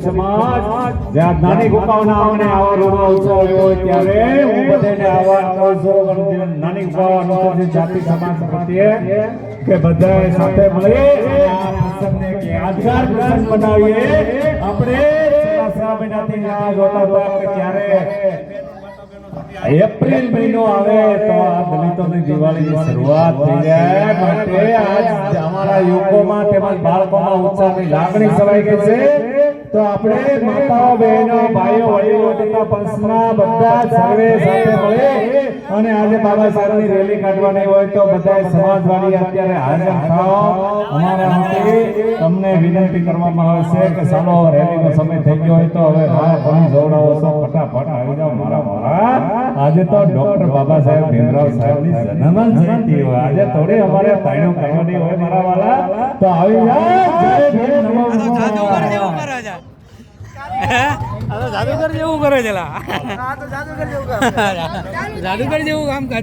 સમાજ જ્યાં નાની ગુફાઓના આંગણે આવો રૂડો ઉત્સવ હોય ત્યારે હું બધાને આહવાન કરું છું નાની ગુફાઓ અનુસૂચિત જાતિ સમાજ પ્રત્યે કે બધાએ સાથે મળી આ પ્રસંગને કે યાદગાર પ્રસંગ બનાવીએ. આપણે છેલ્લા 6 મહિનાથી રાહ જોતા હતા કે ક્યારે એપ્રિલ મહિનો આવે તો આ દલિતોની દિવાળીની શરૂઆત થઈ જાય. માટે આજ અમારા યુવકોમાં તેમજ બાળકોમાં ઉત્સાહની લાગણી છવાઈ ગઈ છે. તો આપણે માતાઓ, બહેનો, ભાઈઓ, વડીલો તથા પંચના બધા સર્વે સાથે મળે અને આજે બાબા સાહેબની રેલી કાઢવાની હોય તો બધા સમાજવાળી અત્યારે હાજર થાઓ. અમારા વતી તમને વિનંતી કરવામાં આવે છે કે ચાલો રેલીનો સમય થઈ ગયો હોય તો હવે પાણી જોડાવો છો, ફટાફટ આવી જાઓ મારા. આજે તો ડોક્ટર બાબા સાહેબ ભીમરાવ સાહેબની જન્મ જયંતિ હોય. આજે થોડી અમારે તાળીઓ કરવાની હોય મારા વાલા. તો આવી જાઓ. જાદુગર જેવું કરે છે. જાદુગર જેવું કામ કરે.